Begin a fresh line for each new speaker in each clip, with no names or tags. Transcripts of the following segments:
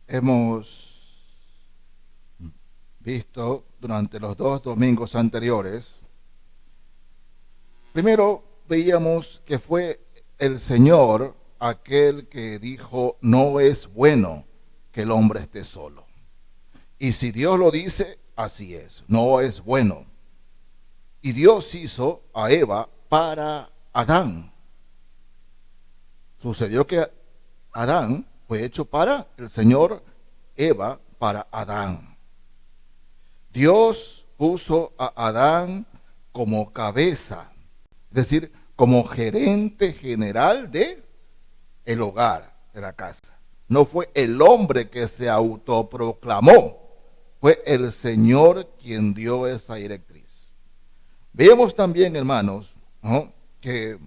Hemos visto durante los 2 domingos anteriores. Primero veíamos que fue el Señor aquel que dijo: no es bueno que el hombre esté solo. Y si Dios lo dice, así es, no es bueno. Y Dios hizo a Eva para Adán. Sucedió que Adán fue hecho para el Señor, Eva para Adán. Dios puso a Adán como cabeza, es decir, como gerente general de el hogar, de la casa. No fue el hombre que se autoproclamó, fue el Señor quien dio esa directriz. Vemos también, hermanos, ¿no?, que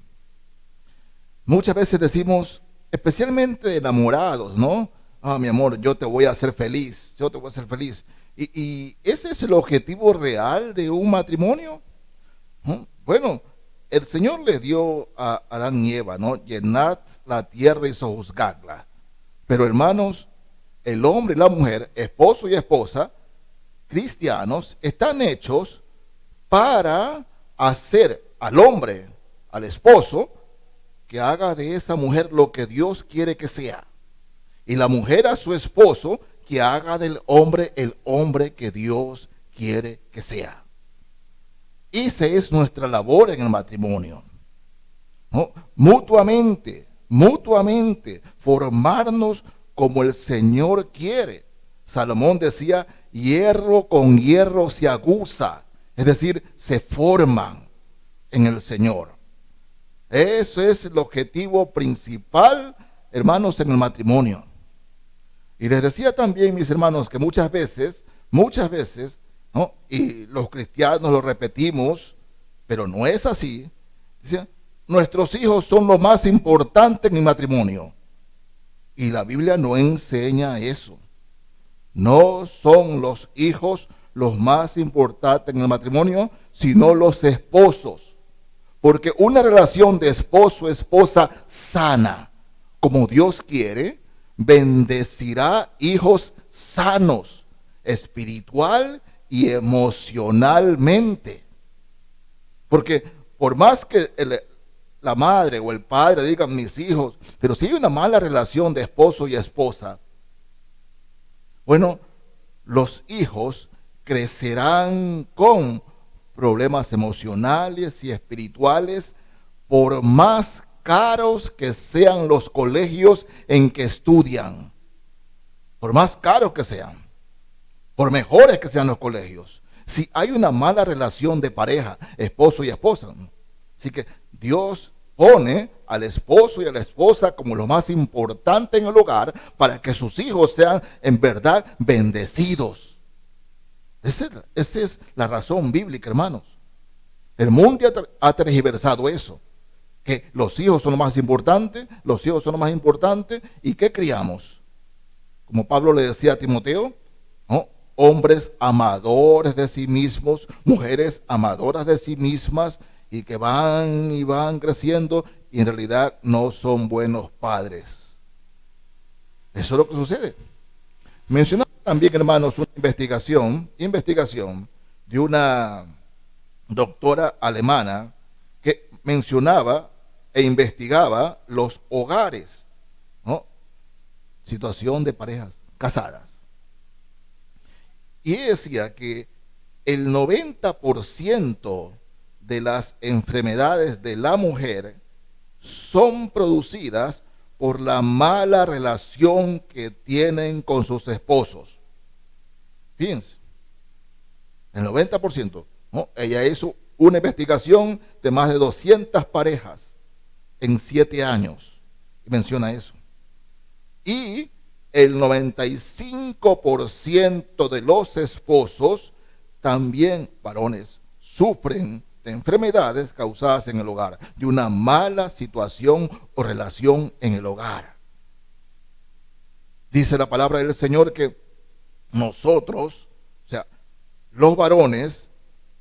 muchas veces decimos, especialmente enamorados, ¿no? Mi amor, yo te voy a hacer feliz, yo te voy a hacer feliz. ¿Y ese es el objetivo real de un matrimonio? ¿No? Bueno, el Señor le dio a Adán y Eva, ¿no? Llenad la tierra y sojuzgadla. Pero hermanos, el hombre y la mujer, esposo y esposa, cristianos, están hechos para hacer al hombre, al esposo, que haga de esa mujer lo que Dios quiere que sea. Y la mujer a su esposo, que haga del hombre el hombre que Dios quiere que sea. Esa es nuestra labor en el matrimonio, ¿no? Mutuamente, formarnos como el Señor quiere. Salomón decía: hierro con hierro se aguza, es decir, se forman en el Señor. Eso es el objetivo principal, hermanos, en el matrimonio. Y les decía también, mis hermanos, que muchas veces, ¿no?, y los cristianos lo repetimos, pero no es así. Dice: nuestros hijos son lo más importante en el matrimonio. Y la Biblia no enseña eso. No son los hijos los más importantes en el matrimonio, sino los esposos. Porque una relación de esposo-esposa sana, como Dios quiere, bendecirá hijos sanos, espiritual y emocionalmente. Porque por más que la madre o el padre digan mis hijos, pero si hay una mala relación de esposo y esposa, bueno, los hijos crecerán con problemas emocionales y espirituales, por más caros que sean los colegios en que estudian, por más caros que sean, por mejores que sean los colegios. Si hay una mala relación de pareja, esposo y esposa, así que Dios pone al esposo y a la esposa como lo más importante en el hogar para que sus hijos sean en verdad bendecidos. Esa es la razón bíblica, hermanos. El mundo ha tergiversado eso, que los hijos son lo más importante, ¿y qué criamos? Como Pablo le decía a Timoteo, ¿no?, hombres amadores de sí mismos, mujeres amadoras de sí mismas, y que van y van creciendo y en realidad no son buenos padres. Eso es lo que sucede. Mencionamos también, hermanos, una investigación de una doctora alemana que mencionaba e investigaba los hogares, ¿no?, situación de parejas casadas. Y decía que el 90% de las enfermedades de la mujer son producidas por la mala relación que tienen con sus esposos. Fíjense, el 90%. ¿No? Ella hizo una investigación de más de 200 parejas en 7 años y menciona eso. Y el 95% de los esposos, también varones, sufren de enfermedades causadas en el hogar, de una mala situación o relación en el hogar. Dice la palabra del Señor que nosotros, o sea, los varones,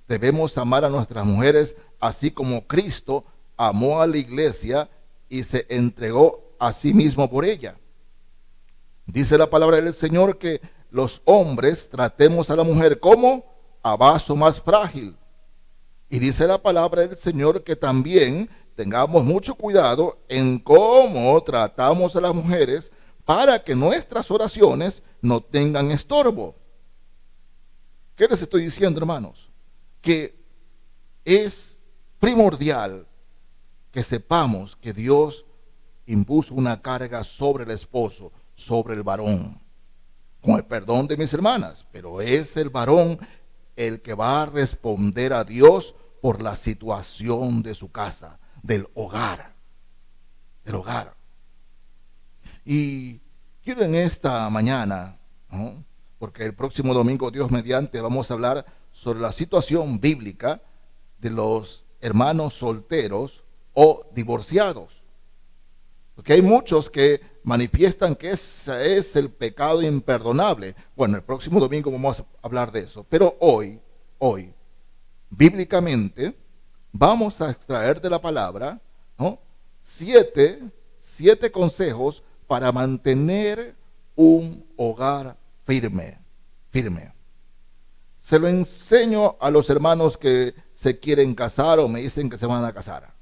debemos amar a nuestras mujeres así como Cristo amó a la iglesia y se entregó a sí mismo por ella. Dice la palabra del Señor que los hombres tratemos a la mujer como a vaso más frágil. Y dice la palabra del Señor que también tengamos mucho cuidado en cómo tratamos a las mujeres para que nuestras oraciones no tengan estorbo. ¿Qué les estoy diciendo, hermanos? Que es primordial que sepamos que Dios impuso una carga sobre el esposo, sobre el varón, con el perdón de mis hermanas, pero es el varón el que va a responder a Dios por la situación de su casa, del hogar, Y quiero en esta mañana, ¿no?, porque el próximo domingo, Dios mediante, vamos a hablar sobre la situación bíblica de los hermanos solteros o divorciados. Porque hay muchos que manifiestan que ese es el pecado imperdonable. Bueno, el próximo domingo vamos a hablar de eso. Pero hoy, bíblicamente, vamos a extraer de la palabra, ¿no?, siete consejos para mantener un hogar firme. Se lo enseño a los hermanos que se quieren casar o me dicen que se van a casar.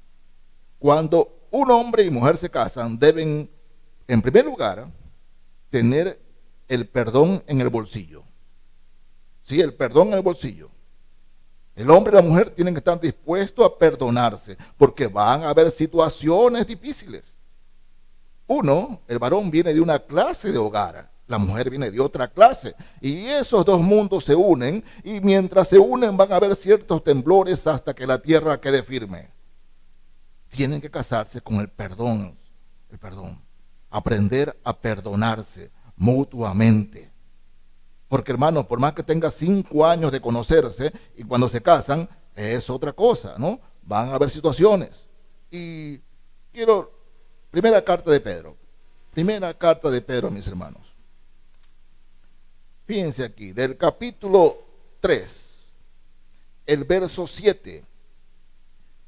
Cuando un hombre y mujer se casan, deben, en primer lugar, tener el perdón en el bolsillo. Sí, el perdón en el bolsillo. El hombre y la mujer tienen que estar dispuestos a perdonarse, porque van a haber situaciones difíciles. Uno, el varón viene de una clase de hogar, la mujer viene de otra clase, y esos dos mundos se unen, y mientras se unen van a haber ciertos temblores hasta que la tierra quede firme. Tienen que casarse con el perdón, aprender a perdonarse mutuamente. Porque, hermanos, por más que tenga 5 años de conocerse y cuando se casan es otra cosa, ¿no? Van a haber situaciones. Y primera carta de Pedro, mis hermanos. Fíjense aquí, del capítulo 3, el verso 7.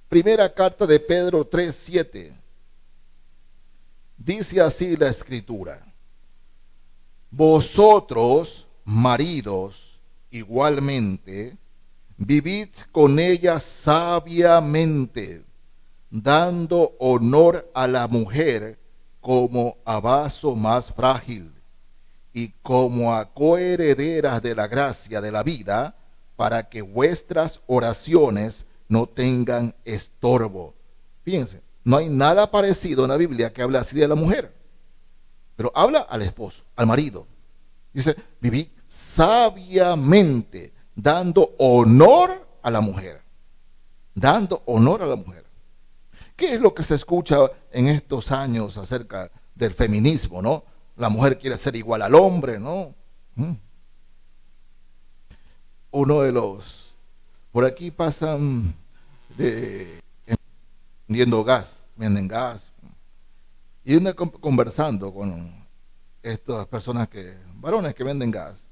Primera carta de Pedro 3:7. Dice así la escritura: vosotros, maridos, igualmente, vivid con ella sabiamente, dando honor a la mujer como a vaso más frágil y como a coherederas de la gracia de la vida, para que vuestras oraciones no tengan estorbo. Fíjense, no hay nada parecido en la Biblia que hable así de la mujer, pero habla al esposo, al marido. Dice, vivid sabiamente, dando honor a la mujer. Dando honor a la mujer. ¿Qué es lo que se escucha en estos años acerca del feminismo, no? La mujer quiere ser igual al hombre, ¿no? Uno de los... Por aquí pasan vendiendo gas, venden gas. Y uno conversando con estas personas varones que venden gas.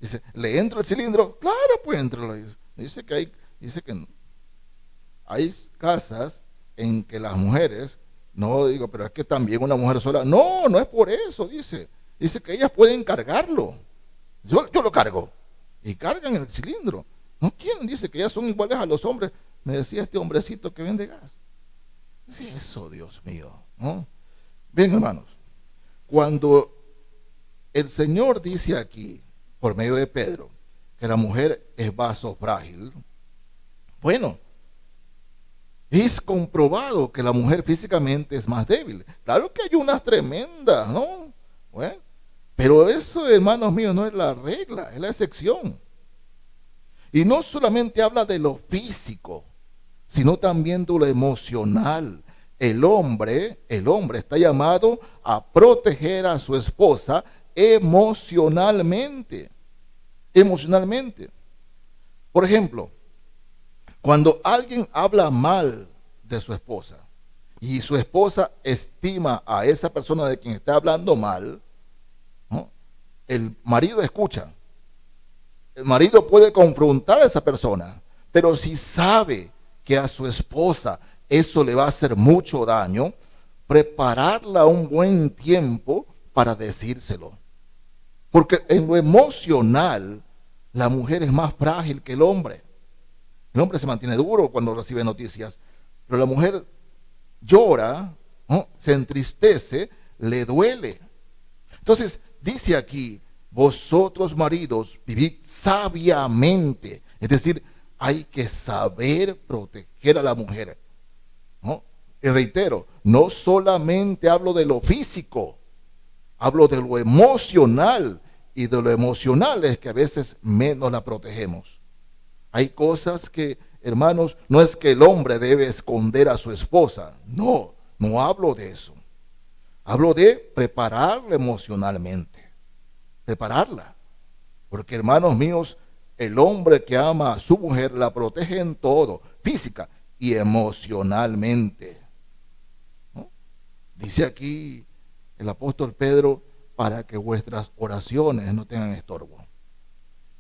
Dice, ¿le entro el cilindro? Claro, pues entro. Dice que hay casas en que las mujeres, no digo, pero es que también una mujer sola, no es por eso, dice que ellas pueden cargarlo. Yo lo cargo. Y cargan el cilindro. No quieren, dice que ellas son iguales a los hombres. Me decía este hombrecito que vende gas. Dice, eso, Dios mío, ¿no? Bien, hermanos, cuando el Señor dice aquí, por medio de Pedro, que la mujer es vaso frágil, bueno, es comprobado que la mujer físicamente es más débil. Claro que hay unas tremendas, ¿no? Bueno, pero eso, hermanos míos, no es la regla, es la excepción. Y no solamente habla de lo físico, sino también de lo emocional. El hombre está llamado a proteger a su esposa emocionalmente. Por ejemplo, cuando alguien habla mal de su esposa y su esposa estima a esa persona de quien está hablando mal, ¿no?, el marido escucha. El marido puede confrontar a esa persona, pero si sabe que a su esposa eso le va a hacer mucho daño, prepararla un buen tiempo para decírselo. Porque en lo emocional, la mujer es más frágil que el hombre. El hombre se mantiene duro cuando recibe noticias, pero la mujer llora, ¿no? Se entristece, le duele. Entonces, dice aquí, vosotros maridos, vivid sabiamente. Es decir, hay que saber proteger a la mujer, ¿no? Y reitero, no solamente hablo de lo físico, hablo de lo emocional, y de lo emocional es que a veces menos la protegemos. Hay cosas que, hermanos, no es que el hombre debe esconder a su esposa, no, no hablo de eso. Hablo de prepararla emocionalmente, prepararla. Porque, hermanos míos, el hombre que ama a su mujer la protege en todo, física y emocionalmente, ¿no? Dice aquí el apóstol Pedro, para que vuestras oraciones no tengan estorbo.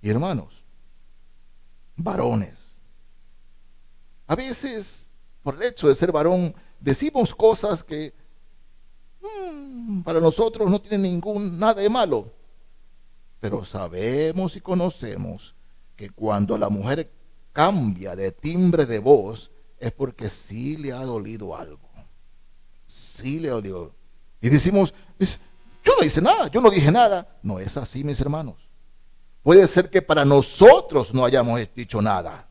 Y hermanos, varones, a veces, por el hecho de ser varón, decimos cosas que para nosotros no tienen nada de malo. Pero sabemos y conocemos que cuando la mujer cambia de timbre de voz, es porque sí le ha dolido algo. Sí le ha dolido. Y decimos, yo no hice nada, yo no dije nada. No es así, mis hermanos. Puede ser que para nosotros no hayamos dicho nada,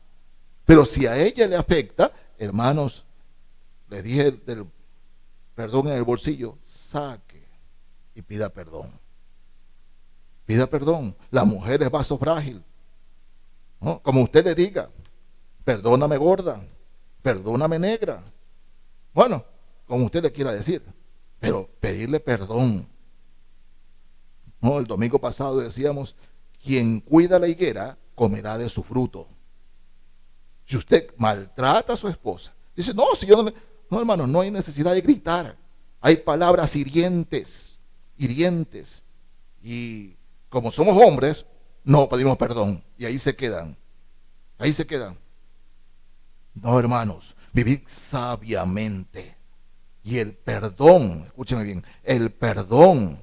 pero si a ella le afecta, hermanos, les dije del perdón en el bolsillo, saque y pida perdón. Pida perdón. La mujer es vaso frágil, ¿no? Como usted le diga, perdóname gorda, perdóname negra. Bueno, como usted le quiera decir, pero pedirle perdón. No, el domingo pasado decíamos, quien cuida la higuera comerá de su fruto. Si usted maltrata a su esposa, dice, no, si yo no, hermano, no hay necesidad de gritar. Hay palabras hirientes, hirientes. Y como somos hombres, no pedimos perdón. Y ahí se quedan. Ahí se quedan. No, hermanos, vivir sabiamente. Y el perdón, escúcheme bien, el perdón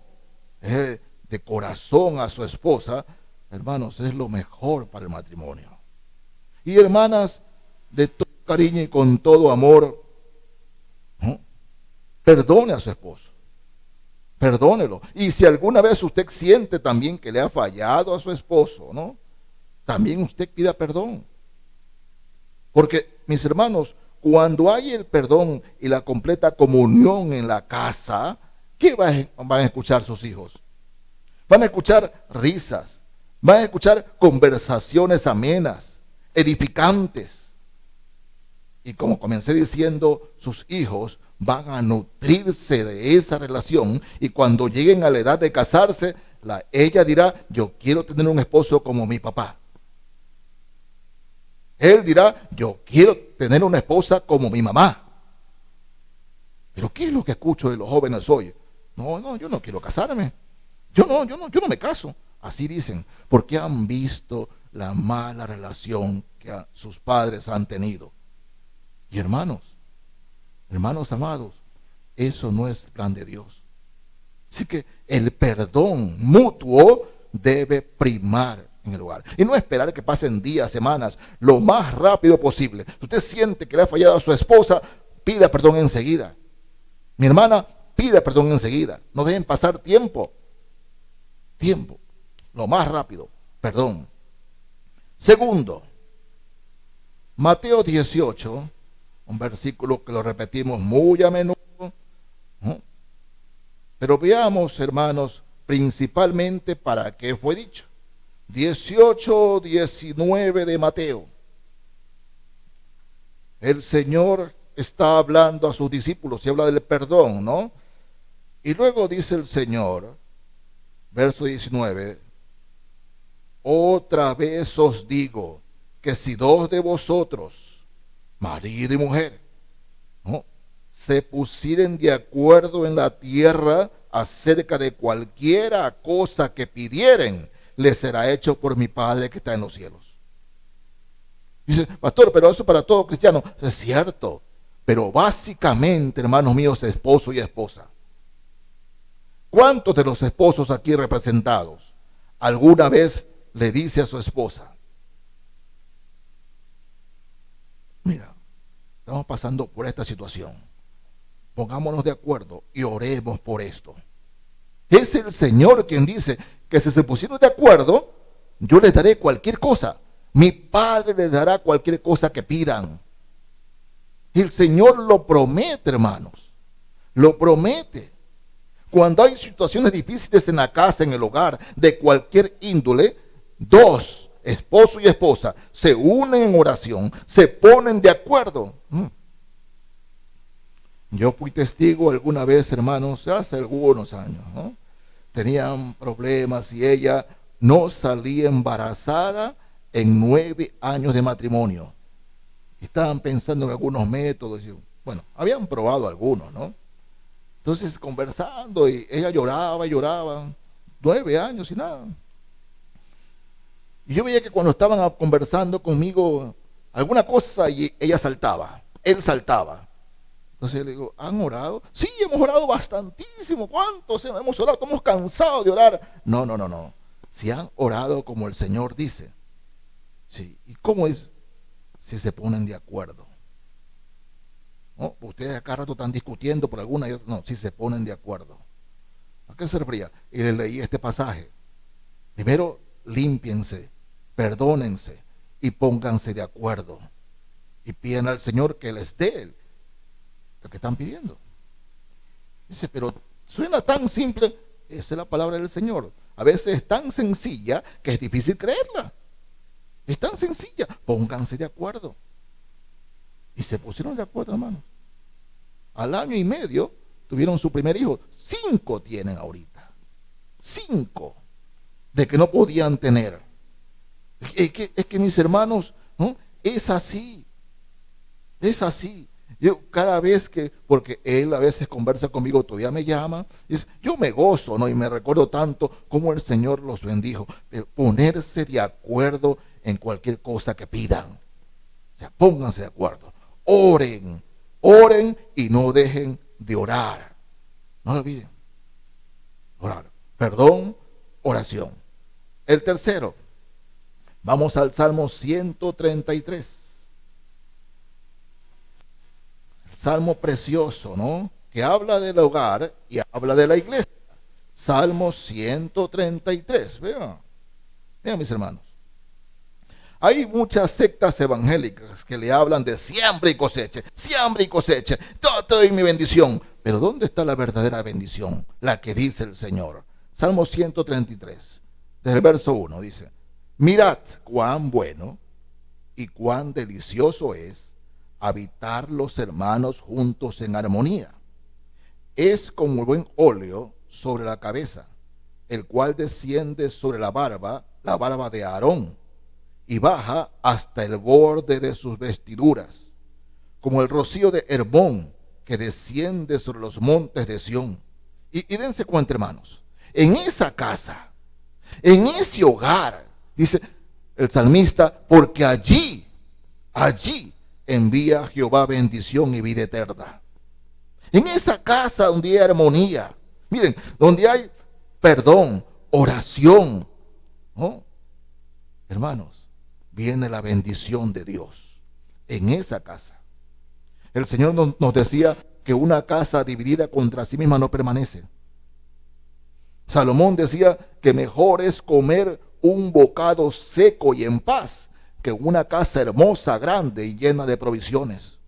de corazón a su esposa, hermanos, es lo mejor para el matrimonio. Y hermanas, de todo cariño y con todo amor, ¿no? Perdone a su esposo. Perdónelo. Y si alguna vez usted siente también que le ha fallado a su esposo, ¿no? También usted pida perdón. Porque, mis hermanos, cuando hay el perdón y la completa comunión en la casa, ¿qué van a escuchar sus hijos? Van a escuchar risas, van a escuchar conversaciones amenas, edificantes. Y como comencé diciendo, sus hijos van a nutrirse de esa relación, y cuando lleguen a la edad de casarse, ella dirá, yo quiero tener un esposo como mi papá. Él dirá, yo quiero tener una esposa como mi mamá. Pero ¿qué es lo que escucho de los jóvenes hoy? No, yo no quiero casarme. Yo no me caso. Así dicen, porque han visto la mala relación que sus padres han tenido. Y hermanos amados, eso no es el plan de Dios. Así que el perdón mutuo debe primar en el hogar. Y no esperar que pasen días, semanas, lo más rápido posible. Si usted siente que le ha fallado a su esposa, pida perdón enseguida. Mi hermana, pida perdón enseguida. No dejen pasar tiempo. Lo más rápido, perdón. Segundo, Mateo 18, un versículo que lo repetimos muy a menudo, ¿no? Pero veamos, hermanos, principalmente para qué fue dicho. 18, 19 de Mateo. El Señor está hablando a sus discípulos y habla del perdón, ¿no? Y luego dice el Señor, verso 19, otra vez os digo que si dos de vosotros, marido y mujer, ¿no?, se pusieren de acuerdo en la tierra acerca de cualquiera cosa que pidieren, les será hecho por mi Padre que está en los cielos. Dice, pastor, pero eso para todo cristiano. Es cierto, pero básicamente, hermanos míos, esposo y esposa. ¿Cuántos de los esposos aquí representados alguna vez le dice a su esposa: mira, estamos pasando por esta situación, pongámonos de acuerdo y oremos por esto? Es el Señor quien dice que si se pusieron de acuerdo, yo les daré cualquier cosa. Mi Padre les dará cualquier cosa que pidan. El Señor lo promete, hermanos. Lo promete. Cuando hay situaciones difíciles en la casa, en el hogar, de cualquier índole, dos, esposo y esposa, se unen en oración, se ponen de acuerdo. Yo fui testigo alguna vez, hermanos, hace algunos años, ¿no? Tenían problemas y ella no salía embarazada en 9 años de matrimonio. Estaban pensando en algunos métodos. Y, bueno, habían probado algunos, ¿no? Entonces, conversando, y ella lloraba y lloraba. 9 años y nada. Y yo veía que cuando estaban conversando conmigo alguna cosa, y ella saltaba, él saltaba. Entonces yo le digo: ¿han orado? Sí, hemos orado bastantísimo. ¿Cuántos hemos orado? Estamos cansados de orar. No. Si han orado como el Señor dice. Sí. ¿Y cómo es? Si se ponen de acuerdo. ¿No? Ustedes acá rato están discutiendo por alguna y otra. No, si se ponen de acuerdo. ¿A qué se refería? Y le leí este pasaje. Primero, límpiense, perdónense y pónganse de acuerdo. Y piden al Señor que les dé lo que están pidiendo. Dice, pero suena tan simple. Esa es la palabra del Señor. A veces es tan sencilla que es difícil creerla. Es tan sencilla. Pónganse de acuerdo. Y se pusieron de acuerdo, hermanos. Al año y medio tuvieron su primer hijo. 5 tienen ahorita. 5 de que no podían tener. Es que mis hermanos, ¿no? Es así. Es así. Yo cada vez que, porque él a veces conversa conmigo, todavía me llama, yo me gozo, ¿no? Y me recuerdo tanto cómo el Señor los bendijo. Pero ponerse de acuerdo en cualquier cosa que pidan. O sea, pónganse de acuerdo. Oren, oren y no dejen de orar. No lo olviden. Orar. Perdón, oración. El tercero. Vamos al Salmo 133. Salmo precioso, ¿no? Que habla del hogar y habla de la iglesia. Salmo 133. Vean mis hermanos. Hay muchas sectas evangélicas que le hablan de siembra y cosecha. Siembra y cosecha. Todo te doy mi bendición. Pero ¿dónde está la verdadera bendición? La que dice el Señor. Salmo 133. Desde el verso 1 dice: mirad cuán bueno y cuán delicioso es habitar los hermanos juntos en armonía. Es como el buen óleo sobre la cabeza, el cual desciende sobre la barba de Aarón, y baja hasta el borde de sus vestiduras, como el rocío de Hermón, que desciende sobre los montes de Sión. Y dense cuenta, hermanos, en esa casa, en ese hogar, dice el salmista, porque allí envía Jehová bendición y vida eterna. En esa casa donde hay armonía, miren, donde hay perdón, oración, ¿no? Hermanos, viene la bendición de Dios en esa casa. El Señor nos decía que una casa dividida contra sí misma no permanece. Salomón decía que mejor es comer un bocado seco y en paz que una casa hermosa, grande y llena de provisiones.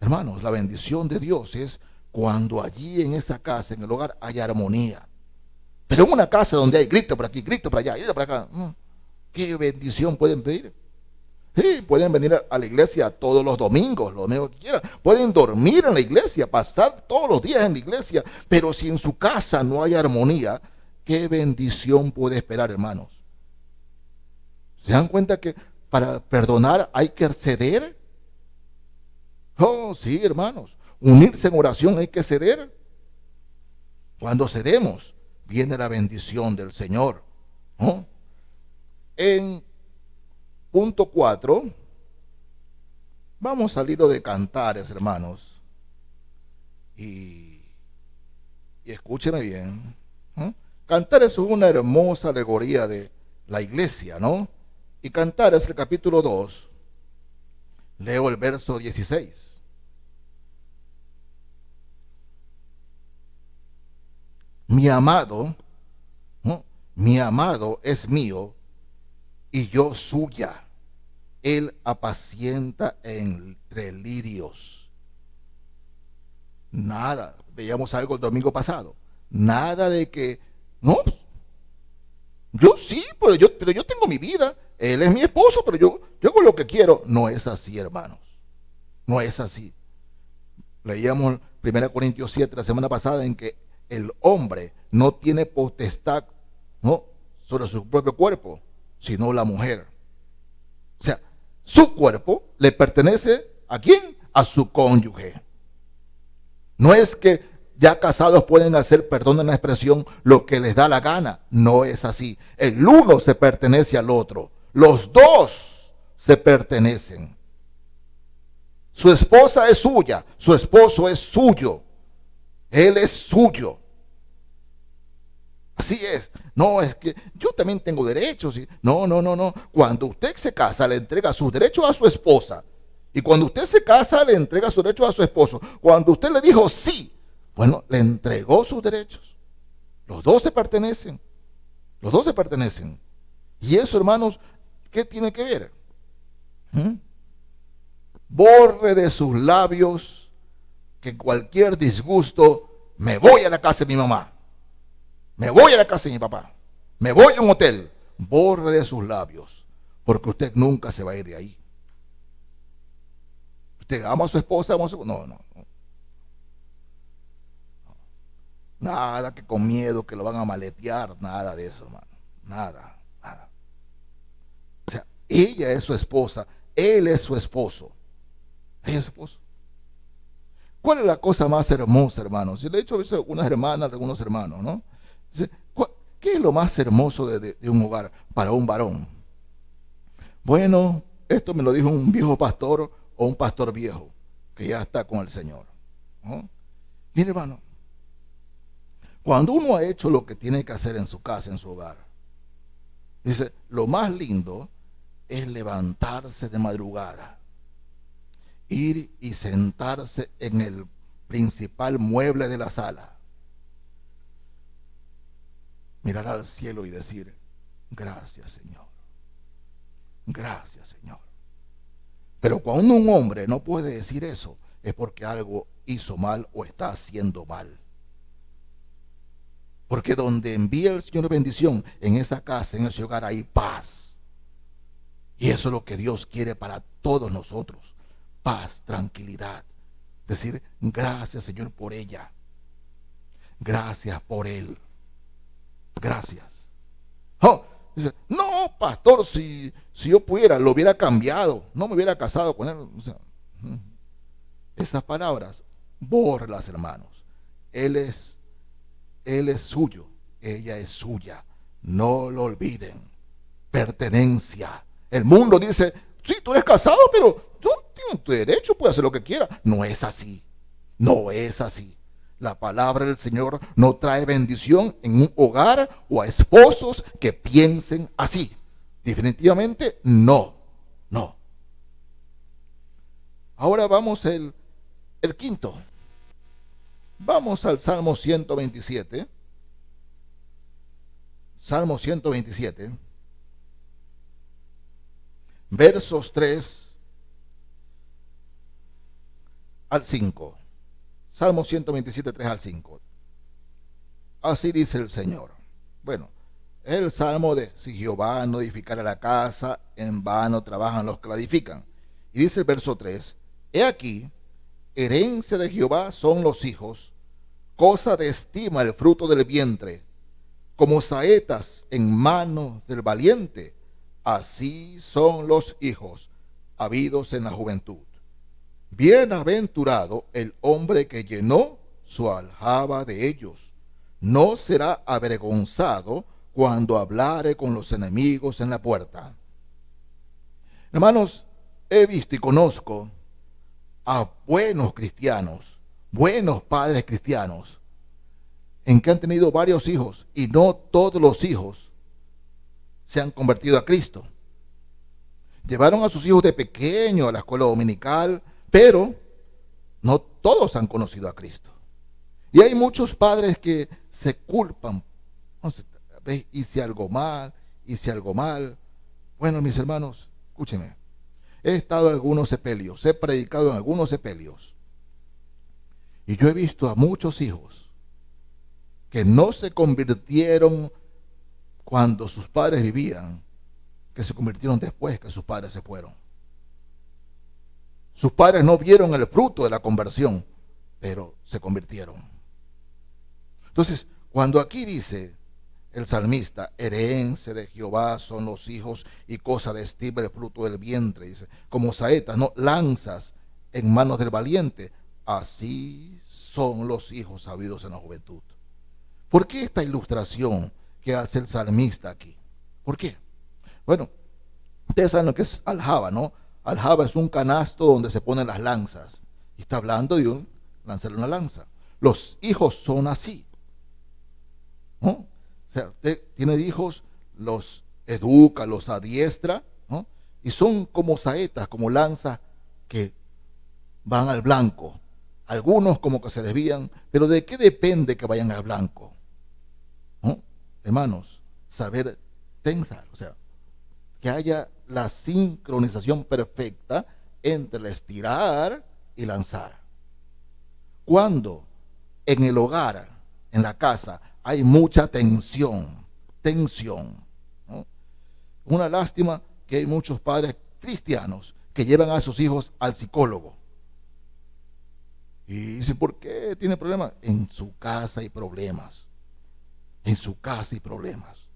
Hermanos, la bendición de Dios es cuando allí en esa casa, en el hogar, hay armonía. Pero en una casa donde hay grito por aquí, grito por allá, grito por acá, ¿qué bendición pueden pedir? Sí, pueden venir a la iglesia todos los domingos, lo único que quieran. Pueden dormir en la iglesia, pasar todos los días en la iglesia, pero si en su casa no hay armonía, ¿qué bendición puede esperar, hermanos? ¿Se dan cuenta que para perdonar hay que ceder? Oh, sí, hermanos. Unirse en oración hay que ceder. Cuando cedemos, viene la bendición del Señor. ¿No? En punto 4, vamos al libro de Cantares, hermanos. Y Y escúcheme bien. Cantar es una hermosa alegoría de la iglesia, ¿no? Y Cantar es el capítulo 2. Leo el verso 16. Mi amado, ¿no? Mi amado es mío y yo suya. Él apacienta entre lirios. Nada, veíamos algo el domingo pasado. Nada de que, no, yo sí, pero yo tengo mi vida. Él es mi esposo, pero yo hago lo que quiero. No es así, hermanos. No es así. Leíamos 1 Corintios 7 la semana pasada en que el hombre no tiene potestad, ¿no?, sobre su propio cuerpo, sino la mujer. O sea, su cuerpo le pertenece ¿a quién? A su cónyuge. No es que ya casados pueden hacer, perdonen la expresión, lo que les da la gana. No es así. El uno se pertenece al otro. Los dos se pertenecen. Su esposa es suya, su esposo es suyo. Él es suyo. Así es. No, es que yo también tengo derechos. No. Cuando usted se casa, le entrega sus derechos a su esposa. Y cuando usted se casa, le entrega sus derechos a su esposo. Cuando usted le dijo sí, bueno, le entregó sus derechos. Los dos se pertenecen. Los dos se pertenecen. Y eso, hermanos, ¿qué tiene que ver? Borre de sus labios que cualquier disgusto, me voy a la casa de mi mamá. Me voy a la casa de mi papá. Me voy a un hotel. Borre de sus labios. Porque usted nunca se va a ir de ahí. Usted ama a su esposa, ama a su... No. Nada que con miedo que lo van a maletear. Nada de eso, hermano. Nada. O sea, ella es su esposa. Él es su esposo. Ella es su esposo. ¿Cuál es la cosa más hermosa, hermanos? Si le he dicho a veces a algunas hermanas, a algunos hermanos, ¿no? ¿Qué es lo más hermoso de un hogar para un varón? Bueno, esto me lo dijo un viejo pastor o un pastor viejo que ya está con el Señor, ¿no? Mire, hermano, cuando uno ha hecho lo que tiene que hacer en su casa, en su hogar, dice, lo más lindo es levantarse de madrugada, ir y sentarse en el principal mueble de la sala, mirar al cielo y decir, gracias, Señor. Gracias, Señor. Pero cuando un hombre no puede decir eso, es porque algo hizo mal o está haciendo mal. Porque donde envía el Señor bendición, en esa casa, en ese hogar, hay paz. Y eso es lo que Dios quiere para todos nosotros. Paz, tranquilidad. Decir, gracias, Señor, por ella. Gracias por él. Gracias. Oh, dice, no, pastor, si yo pudiera, lo hubiera cambiado, no me hubiera casado con él. O sea, esas palabras, bórralas, hermanos. Él es suyo, ella es suya. No lo olviden. Pertenencia. El mundo dice, sí, tú eres casado, pero tú tienes tu derecho, puedes hacer lo que quieras. No es así. No es así. La palabra del Señor no trae bendición en un hogar o a esposos que piensen así. Definitivamente no. Ahora vamos el quinto. Vamos al Salmo 127. Salmo 127. Versos 3 al 5. Salmo 127, 3 al 5. Así dice el Señor. Bueno, es el salmo de si Jehová no edificara la casa, en vano trabajan los que la edifican. Y dice el verso 3, he aquí, herencia de Jehová son los hijos, cosa de estima el fruto del vientre, como saetas en manos del valiente, así son los hijos habidos en la juventud. Bienaventurado el hombre que llenó su aljaba de ellos. No será avergonzado cuando hablare con los enemigos en la puerta. Hermanos, he visto y conozco a buenos cristianos, buenos padres cristianos, en que han tenido varios hijos y no todos los hijos se han convertido a Cristo. Llevaron a sus hijos de pequeño a la escuela dominical, pero no todos han conocido a Cristo. Y hay muchos padres que se culpan. Hice algo mal, hice algo mal. Bueno, mis hermanos, escúchenme. He estado en algunos sepelios, he predicado en algunos sepelios. Y yo he visto a muchos hijos que no se convirtieron cuando sus padres vivían, que se convirtieron después que sus padres se fueron. Sus padres no vieron el fruto de la conversión, pero se convirtieron. Entonces, cuando aquí dice el salmista, herencia de Jehová son los hijos y cosa de estima el fruto del vientre, dice, como saetas, no lanzas en manos del valiente, así son los hijos sabidos en la juventud. ¿Por qué esta ilustración que hace el salmista aquí? ¿Por qué? Bueno, ustedes saben lo que es aljaba, ¿no? Aljaba es un canasto donde se ponen las lanzas. Y está hablando de lanzar una lanza. Los hijos son así, ¿no? O sea, usted tiene hijos, los educa, los adiestra, ¿no? Y son como saetas, como lanzas que van al blanco. Algunos como que se desvían, pero ¿de qué depende que vayan al blanco? ¿No? Hermanos, saber tensar, o sea, que haya la sincronización perfecta entre el estirar y lanzar. Cuando en el hogar, en la casa, hay mucha tensión, ¿no? Una lástima que hay muchos padres cristianos que llevan a sus hijos al psicólogo. Y dicen, ¿por qué tiene problemas? En su casa hay problemas. En su casa hay problemas.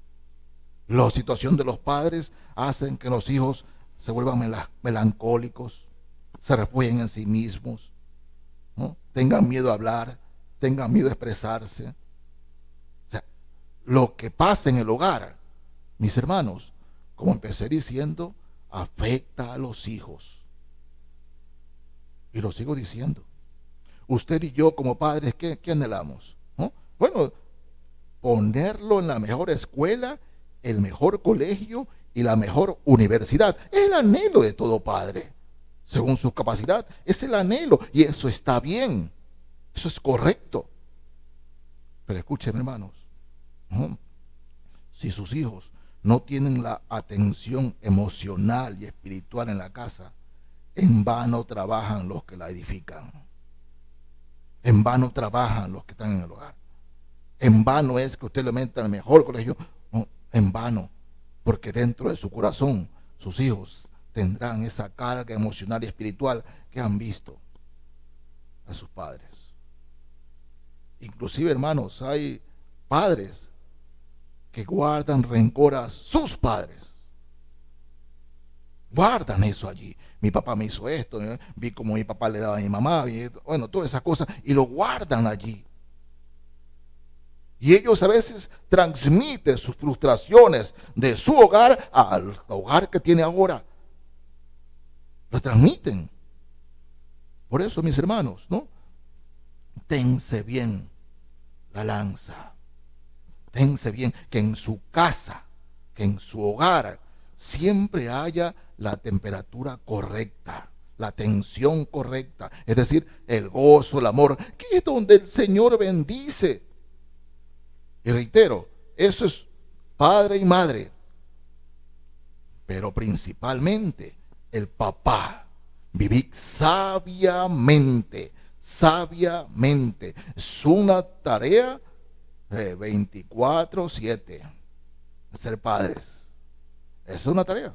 La situación de los padres hacen que los hijos se vuelvan melancólicos, se refugien en sí mismos, ¿no? Tengan miedo a hablar, tengan miedo a expresarse. O sea, lo que pasa en el hogar, mis hermanos, como empecé diciendo, afecta a los hijos. Y lo sigo diciendo. Usted y yo como padres, ¿qué anhelamos? ¿No? Bueno, ponerlo en la mejor escuela, el mejor colegio y la mejor universidad. Es el anhelo de todo padre. Según su capacidad, es el anhelo. Y eso está bien. Eso es correcto. Pero escuchen, hermanos, ¿no? Si sus hijos no tienen la atención emocional y espiritual en la casa, en vano trabajan los que la edifican. En vano trabajan los que están en el hogar. En vano es que usted le meta al mejor colegio. No, en vano, porque dentro de su corazón sus hijos tendrán esa carga emocional y espiritual que han visto a sus padres. Inclusive, hermanos, hay padres que guardan rencor a sus padres. Guardan eso allí. Mi papá me hizo esto, vi como mi papá le daba a mi mamá, bueno, todas esas cosas, y lo guardan allí. Y ellos a veces transmiten sus frustraciones de su hogar al hogar que tiene ahora. Lo transmiten. Por eso, mis hermanos, ¿no? Tense bien la lanza. Tense bien que en su casa, que en su hogar, siempre haya la temperatura correcta, la tensión correcta. Es decir, el gozo, el amor, que es donde el Señor bendice. Y reitero, eso es padre y madre, pero principalmente el papá. Vivir sabiamente, sabiamente. Es una tarea de 24/7. Ser padres. Es una tarea.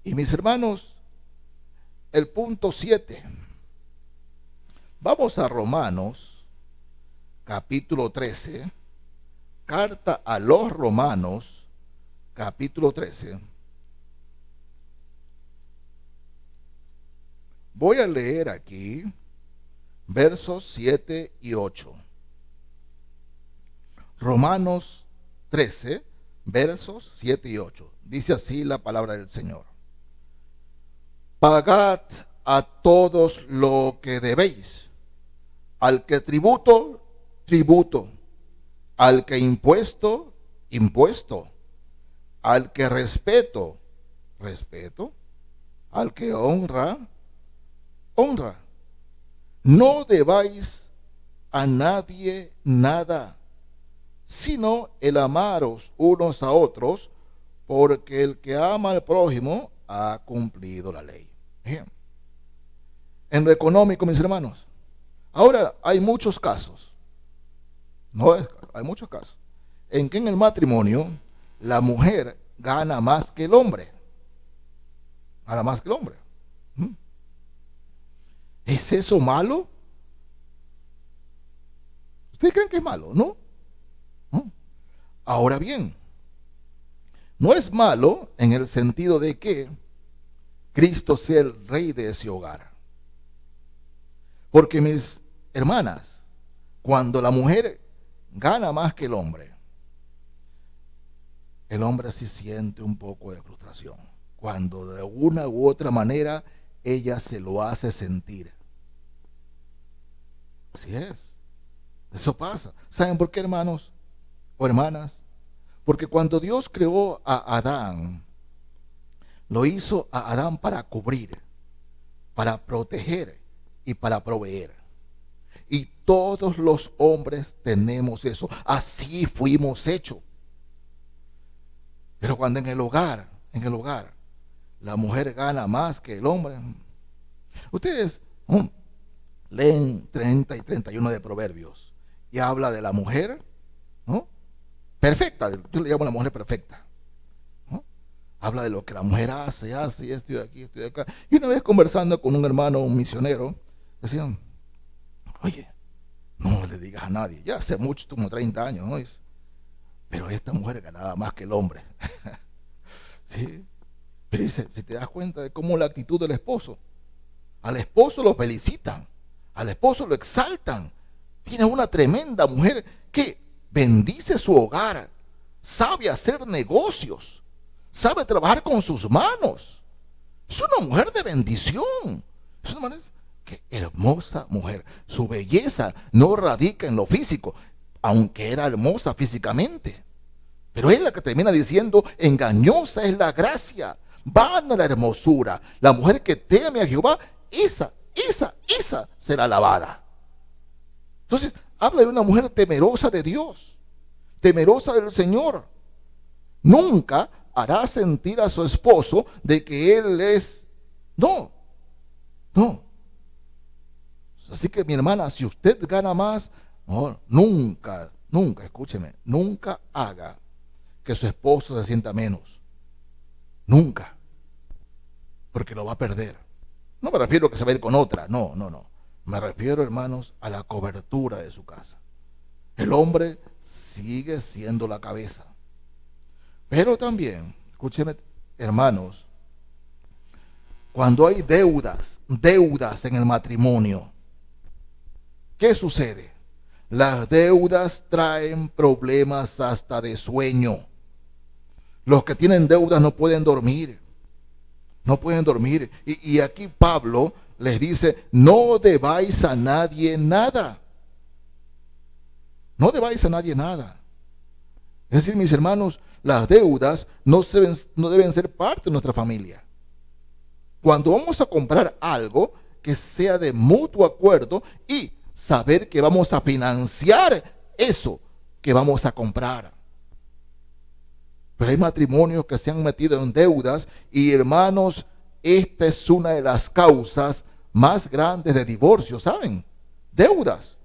Y mis hermanos, el punto 7. Vamos a Romanos capítulo 13, carta a los Romanos, capítulo 13. Voy a leer aquí versos 7 y 8. Romanos 13, versos 7 y 8. Dice así la palabra del Señor. Pagad a todos lo que debéis, al que tributo, tributo. Al que impuesto, impuesto. Al que respeto, respeto. Al que honra, honra. No debáis a nadie nada, sino el amaros unos a otros, porque el que ama al prójimo ha cumplido la ley. Bien. En lo económico, mis hermanos, ahora hay muchos casos, hay muchos casos, en que en el matrimonio la mujer gana más que el hombre. Gana más que el hombre. ¿Es eso malo? ¿Ustedes creen que es malo? ¿No? Ahora bien, no es malo en el sentido de que Cristo sea el rey de ese hogar. Porque mis hermanas, cuando la mujer gana más que el hombre sí siente un poco de frustración. Cuando de una u otra manera ella se lo hace sentir. Así es. Eso pasa. ¿Saben por qué, hermanos o hermanas? Porque cuando Dios creó a Adán, lo hizo a Adán para cubrir, para proteger y para proveer. Y todos los hombres tenemos eso. Así fuimos hechos. Pero cuando en el hogar, la mujer gana más que el hombre. Ustedes leen 30 y 31 de Proverbios y habla de la mujer, ¿no? Perfecta, yo le llamo la mujer perfecta, ¿no? Habla de lo que la mujer hace, y estoy aquí, estoy acá. Y una vez conversando con un hermano, un misionero, decían, oye, no le digas a nadie, ya hace mucho, como 30 años, ¿no? Pero esta mujer ganaba más que el hombre. ¿Sí? Pero dice, si te das cuenta de cómo la actitud del esposo, al esposo lo felicitan, al esposo lo exaltan. Tiene una tremenda mujer que bendice su hogar, sabe hacer negocios, sabe trabajar con sus manos. Es una mujer de bendición. Es una mujer, qué hermosa mujer. Su belleza no radica en lo físico, aunque era hermosa físicamente. Pero es la que termina diciendo, engañosa es la gracia, vana la hermosura. La mujer que teme a Jehová, esa será alabada. Entonces, habla de una mujer temerosa de Dios, temerosa del Señor. Nunca hará sentir a su esposo de que él es... No. Así que mi hermana, si usted gana más, no, nunca, escúcheme, nunca haga que su esposo se sienta menos. Nunca. Porque lo va a perder. No me refiero a que se va a ir con otra, no. Me refiero, hermanos, a la cobertura de su casa. El hombre sigue siendo la cabeza. Pero también, escúcheme, hermanos, cuando hay deudas en el matrimonio, ¿qué sucede? Las deudas traen problemas hasta de sueño. Los que tienen deudas no pueden dormir. Y aquí Pablo les dice, no debáis a nadie nada. No debáis a nadie nada. Es decir, mis hermanos, las deudas no deben ser parte de nuestra familia. Cuando vamos a comprar algo, que sea de mutuo acuerdo y saber que vamos a financiar eso que vamos a comprar. Pero hay matrimonios que se han metido en deudas y, hermanos, esta es una de las causas más grandes de divorcio, ¿saben? Deudas.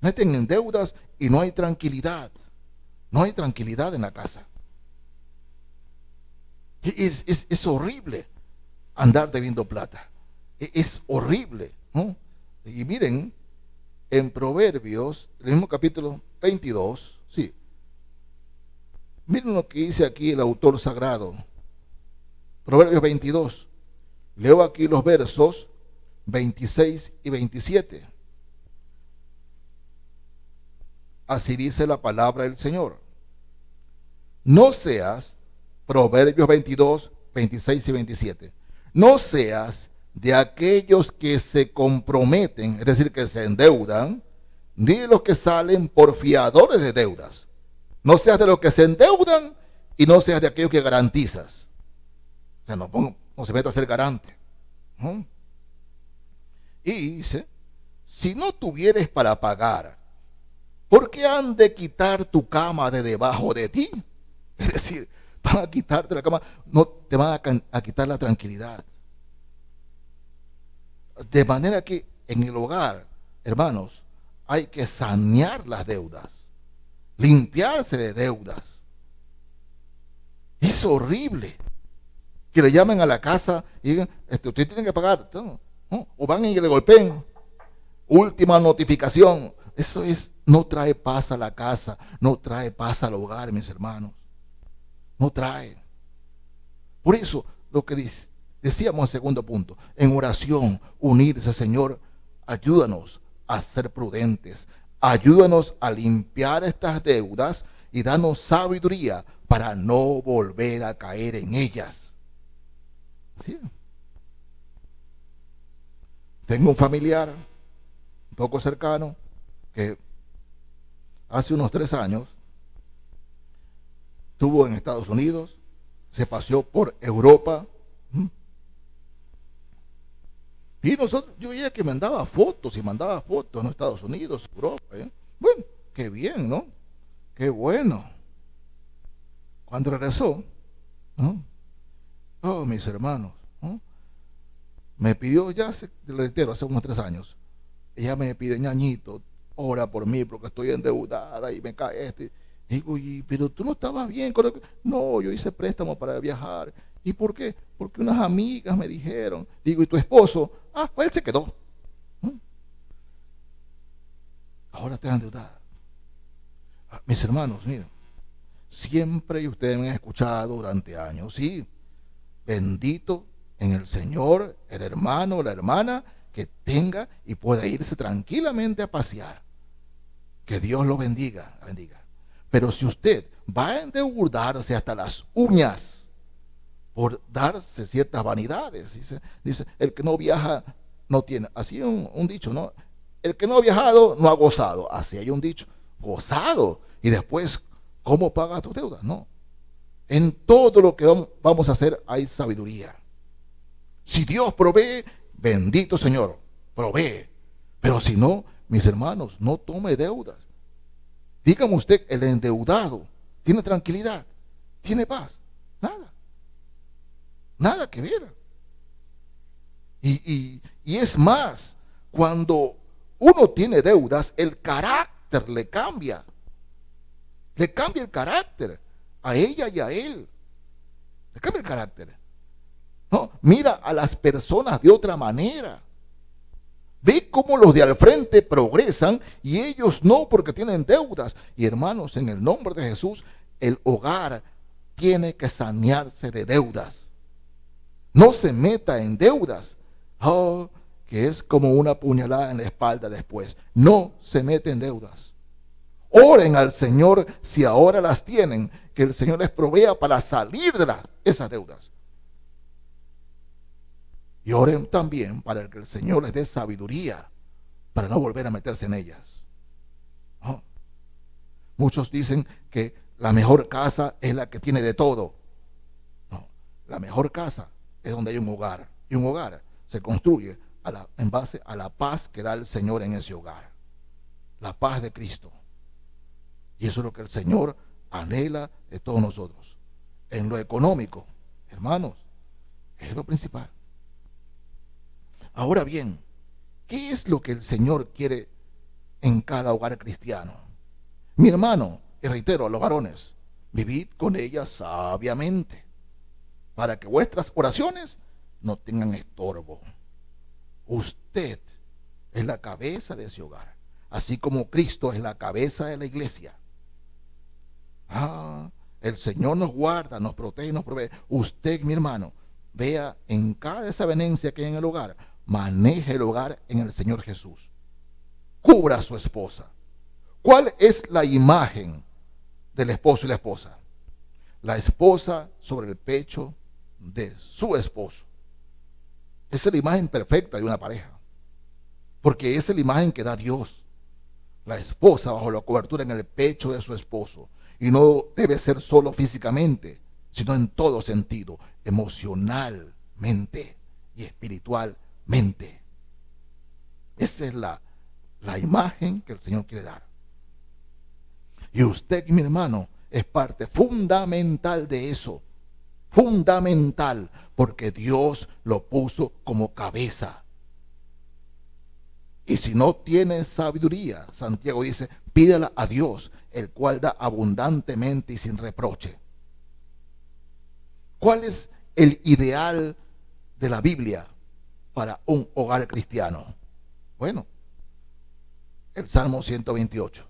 Meten en deudas y no hay tranquilidad. No hay tranquilidad en la casa. Es horrible andar debiendo plata. Es horrible, ¿no? Y miren, en Proverbios, el mismo capítulo 22, sí. Miren lo que dice aquí el autor sagrado. Proverbios 22. Leo aquí los versos 26 y 27. Así dice la palabra del Señor. No seas, Proverbios 22, 26 y 27. No seas de aquellos que se comprometen, es decir, que se endeudan, ni de los que salen por fiadores de deudas. No seas de los que se endeudan y no seas de aquellos que garantizas. O sea, no se meta a ser garante. Y dice, si no tuvieres para pagar, ¿por qué han de quitar tu cama de debajo de ti? Es decir, van a quitarte la cama, no te van a quitar la tranquilidad. De manera que en el hogar, hermanos, hay que sanear las deudas, limpiarse de deudas. Es horrible que le llamen a la casa y digan, usted tiene que pagar, ¿no? O van y le golpeen. Última notificación. Eso no trae paz a la casa, no trae paz al hogar, mis hermanos. No trae. Por eso, lo que decíamos en segundo punto, en oración, unirse, Señor, ayúdanos a ser prudentes, ayúdanos a limpiar estas deudas y danos sabiduría para no volver a caer en ellas. ¿Sí? Tengo un familiar un poco cercano que hace unos 3 años estuvo en Estados Unidos, se paseó por Europa. Y yo veía que mandaba fotos en Estados Unidos, Europa. Bueno, qué bien, ¿no? Qué bueno. Cuando regresó, ¿no? Oh, mis hermanos, ¿no? Me pidió ya, le reitero, hace unos 3 años, ella me pide, ñañito, ora por mí porque estoy endeudada y me cae Digo, pero tú no estabas bien. No, yo hice préstamo para viajar. ¿Y por qué? Porque unas amigas me dijeron. Digo, ¿y tu esposo? Pues él se quedó. Ahora te han endeudada. Mis hermanos, miren, siempre y ustedes me han escuchado durante años, sí, bendito en el Señor el hermano o la hermana que tenga y pueda irse tranquilamente a pasear. Que Dios lo bendiga, bendiga. Pero si usted va a endeudarse hasta las uñas por darse ciertas vanidades, dice, el que no viaja no tiene, así un dicho, ¿no? El que no ha viajado no ha gozado, así hay un dicho, gozado, y después, ¿cómo pagas tus deudas? No, en todo lo que vamos a hacer hay sabiduría. Si Dios provee, bendito Señor, provee, pero si no, mis hermanos, no tome deudas. Dígame usted, el endeudado, ¿tiene tranquilidad? ¿Tiene paz? Nada. Nada que ver. Y es más, cuando uno tiene deudas, el carácter le cambia. Le cambia el carácter a ella y a él. Le cambia el carácter. ¿No? Mira a las personas de otra manera. Ve cómo los de al frente progresan y ellos no, porque tienen deudas. Y hermanos, en el nombre de Jesús, el hogar tiene que sanearse de deudas. No se meta en deudas. Que es como una puñalada en la espalda después. No se mete en deudas. Oren al Señor si ahora las tienen, que el Señor les provea para salir de esas deudas. Y oren también para que el Señor les dé sabiduría para no volver a meterse en ellas. Muchos dicen que la mejor casa es la que tiene de todo. No, la mejor casa es donde hay un hogar. Y un hogar se construye en base a la paz que da el Señor en ese hogar. La paz de Cristo. Y eso es lo que el Señor anhela de todos nosotros. En lo económico, hermanos, es lo principal. Ahora bien, ¿qué es lo que el Señor quiere en cada hogar cristiano? Mi hermano, y reitero a los varones, vivid con ella sabiamente, para que vuestras oraciones no tengan estorbo. Usted es la cabeza de ese hogar, así como Cristo es la cabeza de la iglesia. El Señor nos guarda, nos protege, nos provee. Usted, mi hermano, vea en cada desavenencia que hay en el hogar, maneje el hogar en el Señor Jesús. Cubra a su esposa. ¿Cuál es la imagen del esposo y la esposa? La esposa sobre el pecho de su esposo. Esa es la imagen perfecta de una pareja. Porque esa es la imagen que da Dios. la esposa bajo la cobertura en el pecho de su esposo. Y no debe ser solo físicamente, sino en todo sentido, emocionalmente y espiritualmente. Esa es la imagen que el Señor quiere dar. Y usted, mi hermano, es parte fundamental de eso. Fundamental, porque Dios lo puso como cabeza. Y si no tiene sabiduría, Santiago dice, pídela a Dios, el cual da abundantemente y sin reproche. ¿Cuál es el ideal de la Biblia para un hogar cristiano? Bueno, el Salmo 128.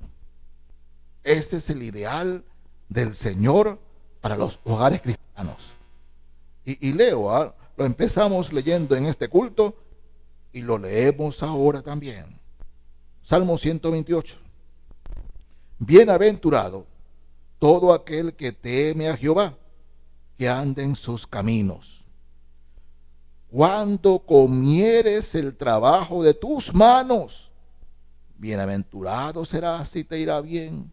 Ese es el ideal del Señor para los hogares cristianos. Y leo, lo empezamos leyendo en este culto y lo leemos ahora también. Salmo 128. Bienaventurado todo aquel que teme a Jehová, que ande en sus caminos. Cuando comieres el trabajo de tus manos, bienaventurado serás y te irá bien.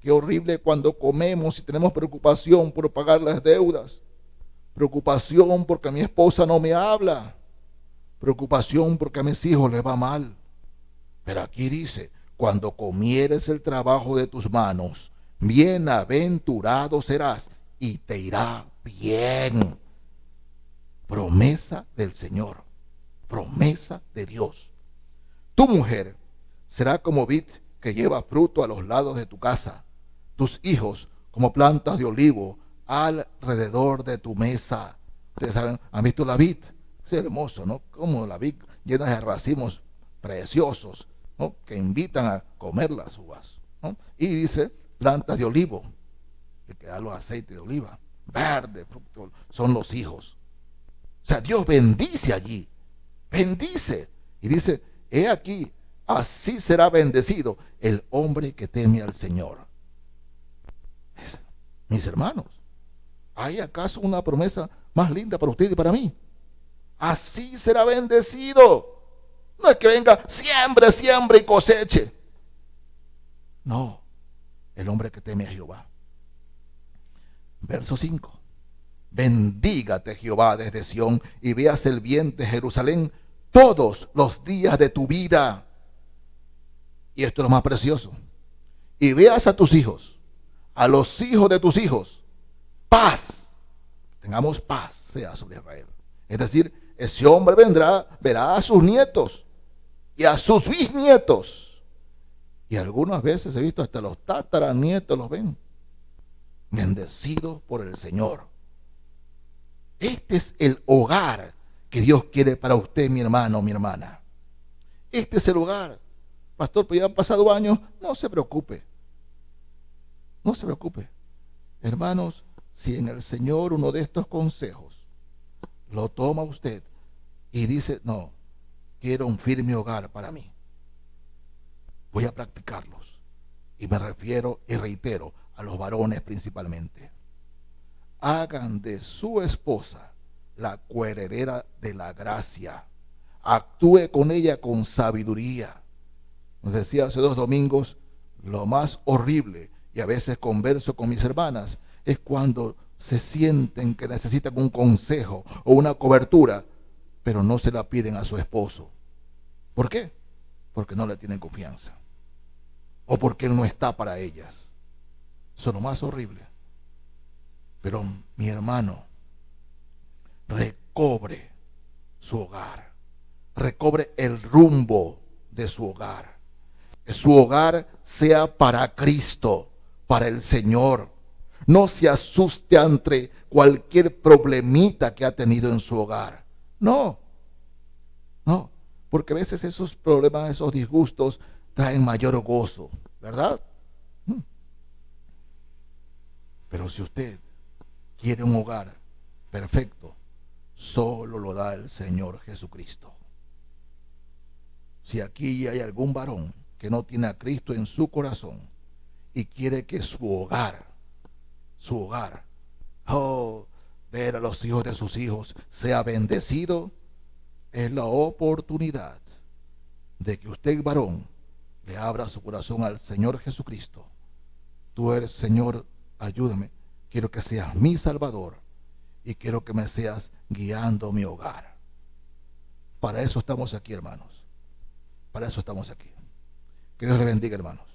Qué horrible cuando comemos y tenemos preocupación por pagar las deudas, preocupación porque mi esposa no me habla, preocupación porque a mis hijos les va mal. Pero aquí dice, cuando comieres el trabajo de tus manos, bienaventurado serás y te irá bien. Promesa del Señor, promesa de Dios. Tu mujer será como vid que lleva fruto a los lados de tu casa, tus hijos como plantas de olivo alrededor de tu mesa. Ustedes saben, ¿han visto la vid? Es hermoso, ¿no? Como la vid llena de racimos preciosos, ¿no? Que invitan a comer las uvas, ¿no? Y dice plantas de olivo, que da los aceites de oliva, verde, fruto, son los hijos. O sea, Dios bendice allí, bendice. Y dice, he aquí, así será bendecido el hombre que teme al Señor. Mis hermanos, ¿hay acaso una promesa más linda para usted y para mí? Así será bendecido. No es que venga, siembre, siembre y coseche. No, el hombre que teme a Jehová. Verso 5. Bendígate Jehová desde Sión y veas el bien de Jerusalén todos los días de tu vida. Y esto es lo más precioso. Y veas a tus hijos, a los hijos de tus hijos, paz. Tengamos paz sea sobre Israel. Es decir, ese hombre vendrá, verá a sus nietos y a sus bisnietos. Y algunas veces he visto hasta los tataranietos los ven. Bendecidos por el Señor. Este es el hogar que Dios quiere para usted, mi hermano, mi hermana. Este es el hogar. Pastor, pues ya han pasado años. No se preocupe. No se preocupe. Hermanos, si en el Señor uno de estos consejos lo toma usted y dice, no, quiero un firme hogar para mí, voy a practicarlos. Y me refiero y reitero a los varones principalmente. Hagan de su esposa la coheredera de la gracia. Actúe con ella con sabiduría. Nos decía hace 2 domingos, lo más horrible, y a veces converso con mis hermanas, es cuando se sienten que necesitan un consejo o una cobertura, pero no se la piden a su esposo. ¿Por qué? Porque no le tienen confianza. O porque él no está para ellas. Eso es lo más horrible. Pero mi hermano, recobre su hogar. Recobre el rumbo de su hogar. Que su hogar sea para Cristo, para el Señor. No se asuste ante cualquier problemita que ha tenido en su hogar. No, no, porque a veces esos problemas, esos disgustos traen mayor gozo, ¿verdad? Pero si usted quiere un hogar perfecto, solo lo da el Señor Jesucristo. Si aquí hay algún varón que no tiene a Cristo en su corazón y quiere que su hogar, ver a los hijos de sus hijos sea bendecido, es la oportunidad de que usted, varón, le abra su corazón al Señor Jesucristo. Tú eres, Señor, ayúdame. Quiero que seas mi Salvador y quiero que me seas guiando mi hogar. Para eso estamos aquí, hermanos. Para eso estamos aquí. Que Dios le bendiga, hermanos.